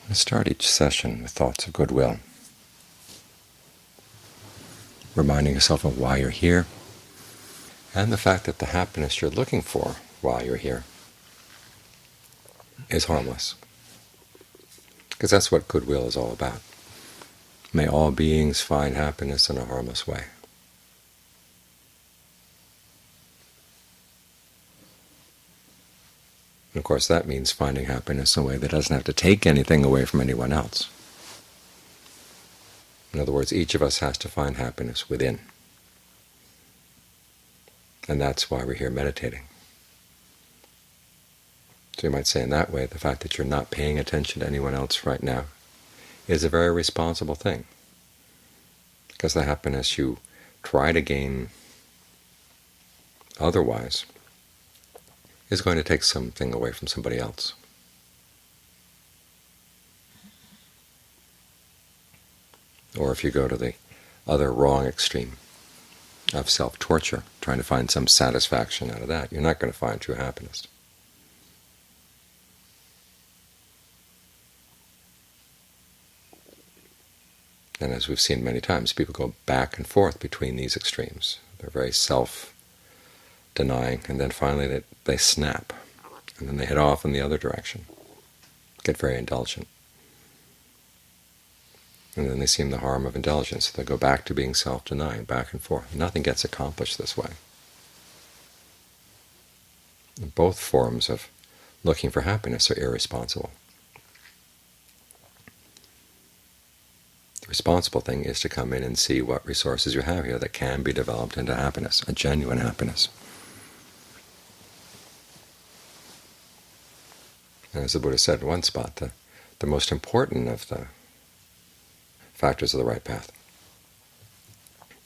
I start each session with thoughts of goodwill, reminding yourself of why you're here, and the fact that the happiness you're looking for while you're here is harmless. Because that's what goodwill is all about. May all beings find happiness in a harmless way. And of course, that means finding happiness in a way that doesn't have to take anything away from anyone else. In other words, each of us has to find happiness within. And that's why we're here meditating. So you might say in that way, the fact that you're not paying attention to anyone else right now is a very responsible thing. Because the happiness you try to gain otherwise is going to take something away from somebody else. Or if you go to the other wrong extreme of self-torture, trying to find some satisfaction out of that, you're not going to find true happiness. And as we've seen many times, people go back and forth between these extremes. They're very self-denying, and then finally they snap, and then they head off in the other direction, get very indulgent. And then they see the harm of indulgence. So they go back to being self-denying, back and forth. Nothing gets accomplished this way. And both forms of looking for happiness are irresponsible. The responsible thing is to come in and see what resources you have here that can be developed into happiness, a genuine happiness. And as the Buddha said in one spot, the most important of the factors of the right path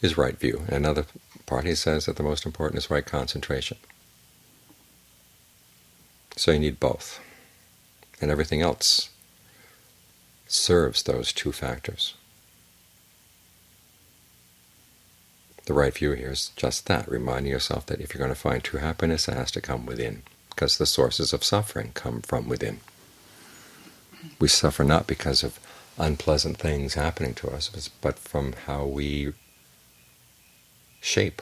is right view. And another part he says that the most important is right concentration. So you need both. And everything else serves those two factors. The right view here is just that, reminding yourself that if you're going to find true happiness, it has to come within, because the sources of suffering come from within. We suffer not because of unpleasant things happening to us, but from how we shape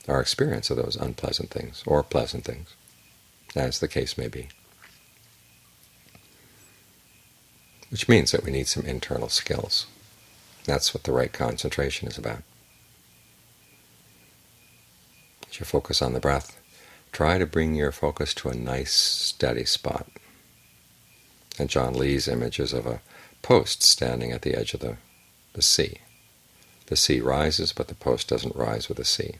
our experience of those unpleasant things, or pleasant things, as the case may be. Which means that we need some internal skills. That's what the right concentration is about. As you focus on the breath, try to bring your focus to a nice, steady spot. And John Lee's image is of a post standing at the edge of the sea. The sea rises, but the post doesn't rise with the sea.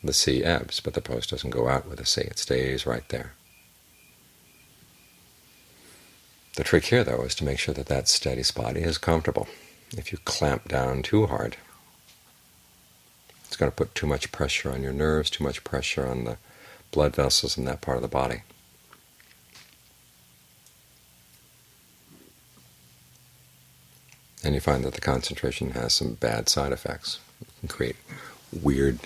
The sea ebbs, but the post doesn't go out with the sea. It stays right there. The trick here, though, is to make sure that that steady spot is comfortable. If you clamp down too hard, it's going to put too much pressure on your nerves, too much pressure on the blood vessels in that part of the body. And you find that the concentration has some bad side effects. It can create weird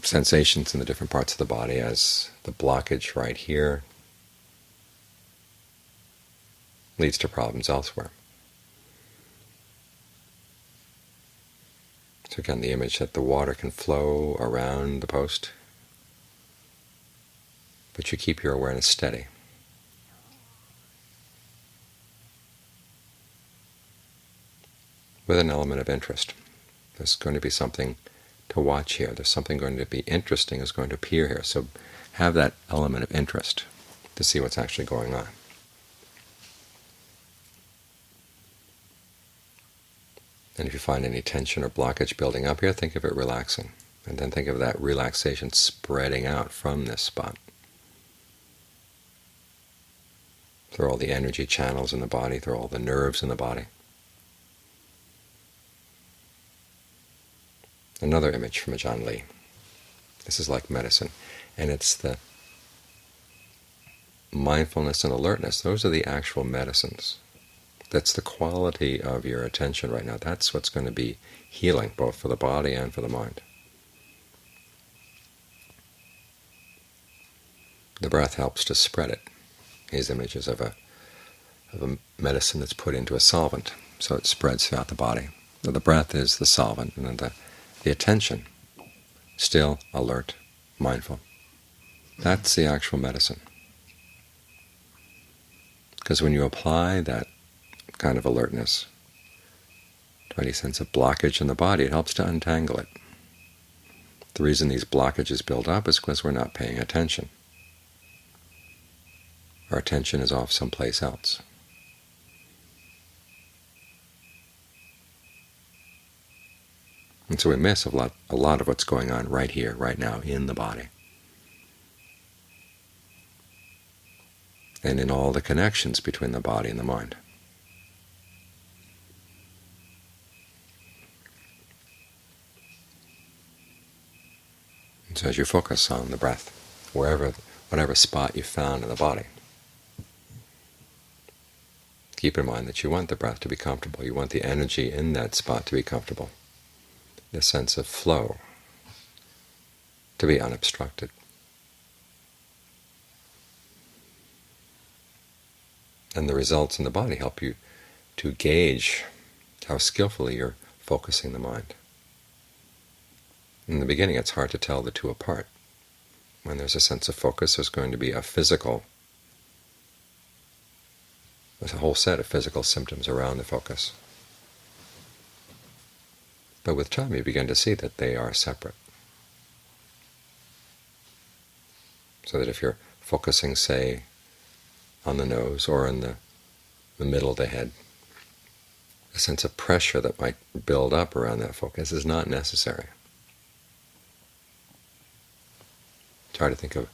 sensations in the different parts of the body, as the blockage right here leads to problems elsewhere. So again, the image that the water can flow around the post, but you keep your awareness steady. With an element of interest. There's going to be something to watch here. There's something going to be interesting is going to appear here. So have that element of interest to see what's actually going on. And if you find any tension or blockage building up here, think of it relaxing. And then think of that relaxation spreading out from this spot through all the energy channels in the body, through all the nerves in the body. Another image from John Lee. This is like medicine, and it's the mindfulness and alertness. Those are the actual medicines. That's the quality of your attention right now. That's what's going to be healing, both for the body and for the mind. The breath helps to spread it. These images of a medicine that's put into a solvent, so it spreads throughout the body. So the breath is the solvent, and then the attention, still, alert, mindful. That's the actual medicine. Because when you apply that kind of alertness to any sense of blockage in the body, it helps to untangle it. The reason these blockages build up is because we're not paying attention. Our attention is off someplace else. And so we miss a lot of what's going on right here, right now, in the body. And in all the connections between the body and the mind. And so as you focus on the breath, whatever spot you found in the body, keep in mind that you want the breath to be comfortable. You want the energy in that spot to be comfortable. The sense of flow to be unobstructed. And the results in the body help you to gauge how skillfully you're focusing the mind. In the beginning, it's hard to tell the two apart. When there's a sense of focus, there's going to be there's a whole set of physical symptoms around the focus. But with time, you begin to see that they are separate. So that if you're focusing, say, on the nose or in the middle of the head, a sense of pressure that might build up around that focus is not necessary. Try to think of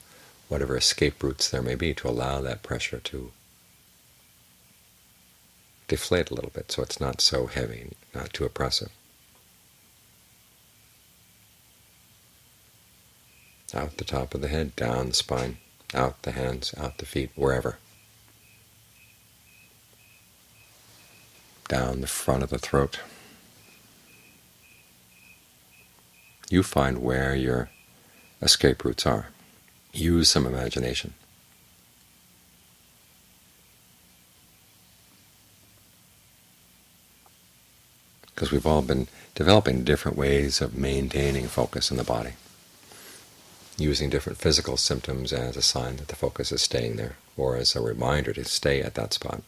whatever escape routes there may be to allow that pressure to deflate a little bit so it's not so heavy, not too oppressive. Out the top of the head, down the spine, out the hands, out the feet, wherever. Down the front of the throat. You find where your escape routes are. Use some imagination. Because we've all been developing different ways of maintaining focus in the body, using different physical symptoms as a sign that the focus is staying there, or as a reminder to stay at that spot.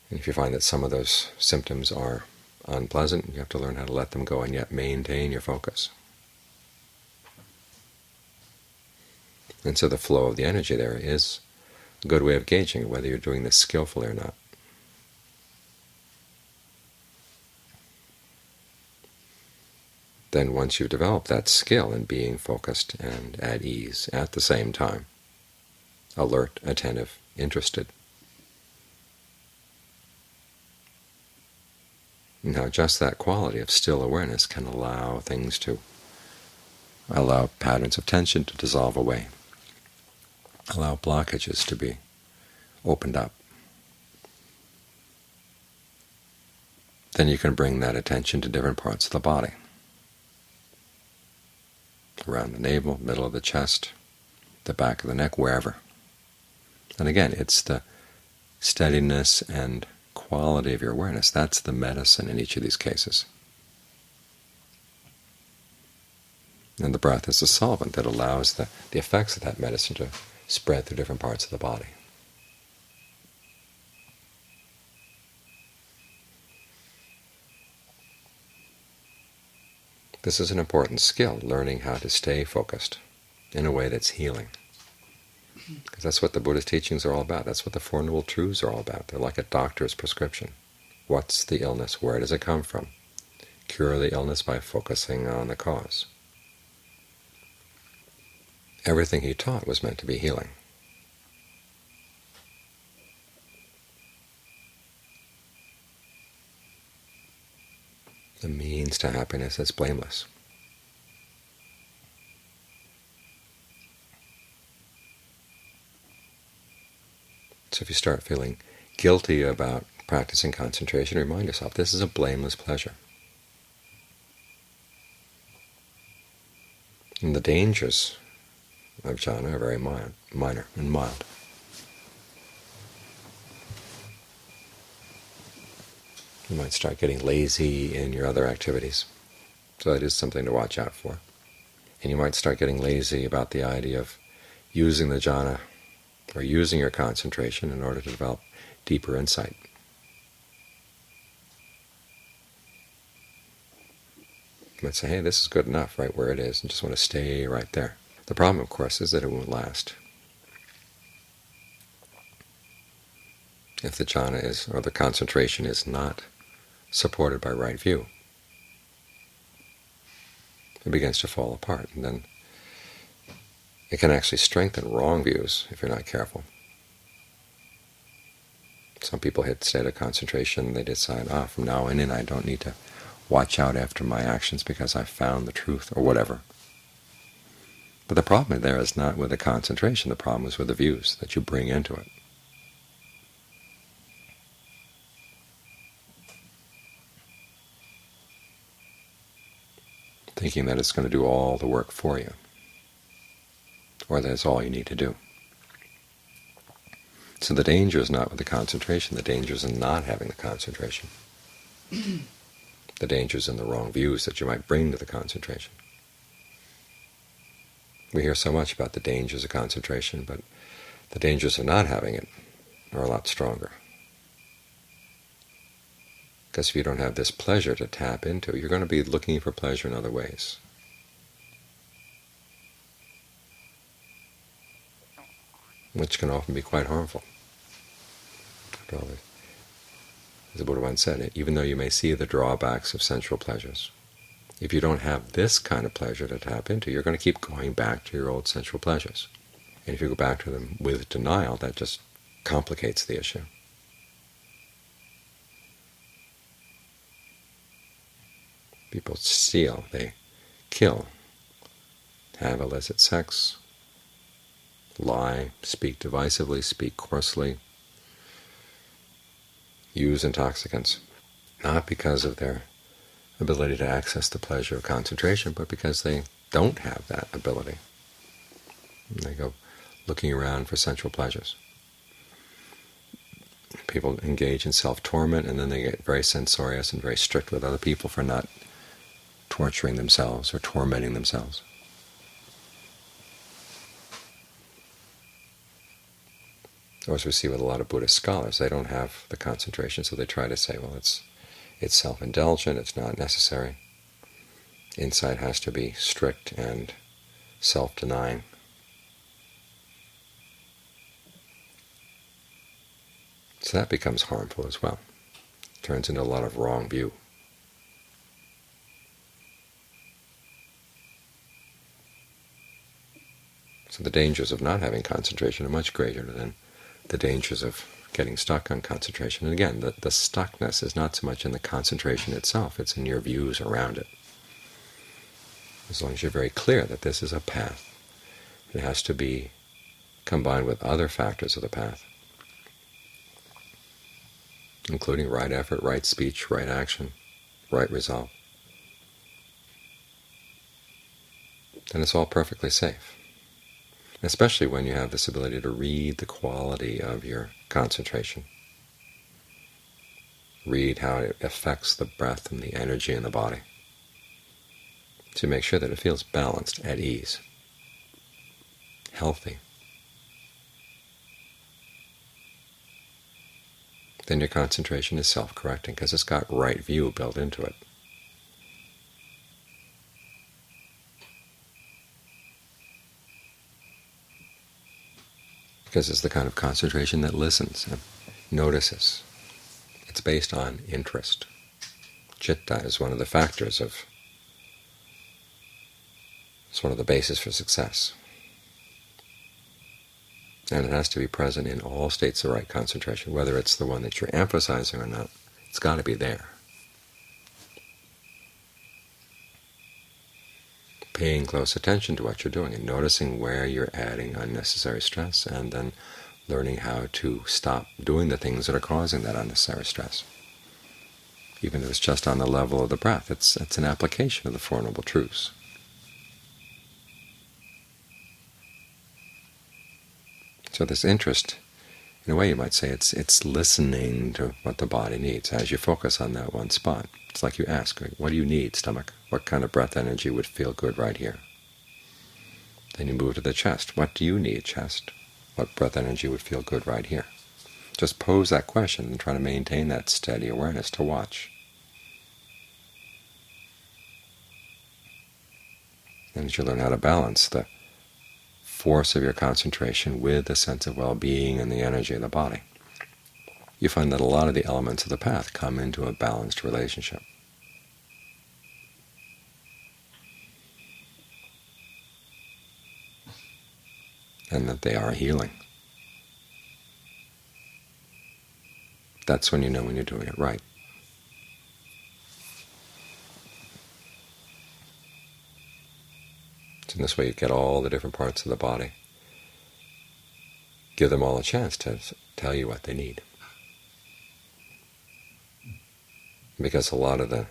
And if you find that some of those symptoms are unpleasant, you have to learn how to let them go and yet maintain your focus. And so the flow of the energy there is a good way of gauging whether you're doing this skillfully or not. Then once you've developed that skill in being focused and at ease at the same time, alert, attentive, interested, now just that quality of still awareness can allow patterns of tension to dissolve away, allow blockages to be opened up. Then you can bring that attention to different parts of the body, around the navel, middle of the chest, the back of the neck, wherever. And again, it's the steadiness and quality of your awareness. That's the medicine in each of these cases. And the breath is the solvent that allows the effects of that medicine to spread through different parts of the body. This is an important skill, learning how to stay focused in a way that's healing. Because that's what the Buddha's teachings are all about. That's what the Four Noble Truths are all about. They're like a doctor's prescription. What's the illness? Where does it come from? Cure the illness by focusing on the cause. Everything he taught was meant to be healing. The means to happiness is blameless. So if you start feeling guilty about practicing concentration, remind yourself this is a blameless pleasure. And the dangers of jhana are very minor and mild. You might start getting lazy in your other activities, so that is something to watch out for. And you might start getting lazy about the idea of using the jhana or using your concentration in order to develop deeper insight. You might say, hey, this is good enough right where it is, and just want to stay right there. The problem, of course, is that it won't last. If the jhana is, or the concentration is not supported by right view, it begins to fall apart, and then it can actually strengthen wrong views if you're not careful. Some people hit state of concentration and they decide, from now on in I don't need to watch out after my actions because I've found the truth, or whatever. But the problem there is not with the concentration, the problem is with the views that you bring into it. Thinking that it's going to do all the work for you, or that it's all you need to do. So the danger is not with the concentration, the danger is in not having the concentration. The danger is in the wrong views that you might bring to the concentration. We hear so much about the dangers of concentration, but the dangers of not having it are a lot stronger. Because if you don't have this pleasure to tap into, you're going to be looking for pleasure in other ways. Which can often be quite harmful. As the Buddha once said, even though you may see the drawbacks of sensual pleasures, if you don't have this kind of pleasure to tap into, you're going to keep going back to your old sensual pleasures. And if you go back to them with denial, that just complicates the issue. People steal, they kill, have illicit sex, lie, speak divisively, speak coarsely, use intoxicants, not because of their ability to access the pleasure of concentration, but because they don't have that ability. And they go looking around for sensual pleasures. People engage in self-torment, and then they get very censorious and very strict with other people for not torturing themselves or tormenting themselves. Or as we see with a lot of Buddhist scholars, they don't have the concentration, so they try to say, well, it's self-indulgent, it's not necessary. Insight has to be strict and self-denying. So that becomes harmful as well. It turns into a lot of wrong view. So the dangers of not having concentration are much greater than the dangers of getting stuck on concentration. And again, the stuckness is not so much in the concentration itself, it's in your views around it. As long as you're very clear that this is a path, it has to be combined with other factors of the path, including right effort, right speech, right action, right resolve. Then it's all perfectly safe. Especially when you have this ability to read the quality of your concentration. Read how it affects the breath and the energy in the body, to make sure that it feels balanced, at ease, healthy. Then your concentration is self-correcting, because it's got right view built into it. Because it's the kind of concentration that listens and notices. It's based on interest. Citta is one of the factors of, it's one of the bases for success. And it has to be present in all states of right concentration, whether it's the one that you're emphasizing or not. It's got to be there. Paying close attention to what you're doing and noticing where you're adding unnecessary stress, and then learning how to stop doing the things that are causing that unnecessary stress. Even if it's just on the level of the breath, it's an application of the Four Noble Truths. So this interest, in a way you might say, it's listening to what the body needs as you focus on that one spot. It's like you ask, what do you need, stomach? What kind of breath energy would feel good right here? Then you move to the chest. What do you need, chest? What breath energy would feel good right here? Just pose that question and try to maintain that steady awareness to watch. And as you learn how to balance the force of your concentration with the sense of well-being and the energy of the body, you find that a lot of the elements of the path come into a balanced relationship. And that they are healing. That's when you know when you're doing it right. So in this way you get all the different parts of the body. Give them all a chance to tell you what they need. Because a lot of the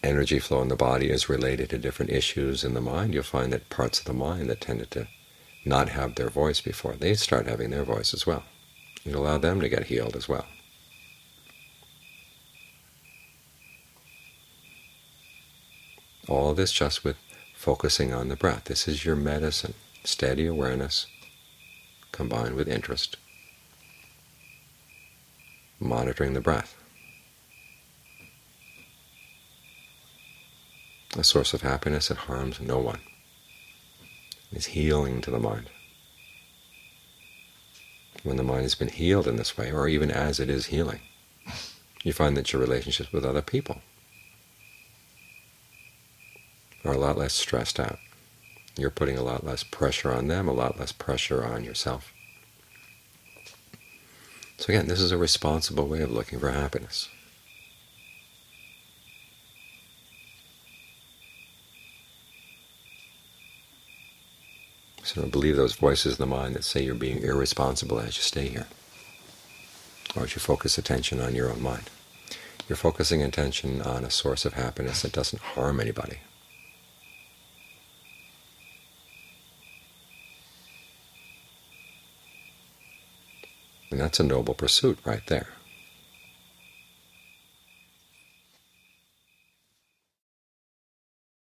energy flow in the body is related to different issues in the mind, you'll find that parts of the mind that tended to not have their voice before, they start having their voice as well. You allow them to get healed as well. All of this just with focusing on the breath. This is your medicine, steady awareness combined with interest, monitoring the breath. A source of happiness that harms no one. It's healing to the mind. When the mind has been healed in this way, or even as it is healing, you find that your relationships with other people are a lot less stressed out. You're putting a lot less pressure on them, a lot less pressure on yourself. So again, this is a responsible way of looking for happiness. So don't believe those voices in the mind that say you're being irresponsible as you stay here, or as you focus attention on your own mind. You're focusing attention on a source of happiness that doesn't harm anybody. And that's a noble pursuit right there.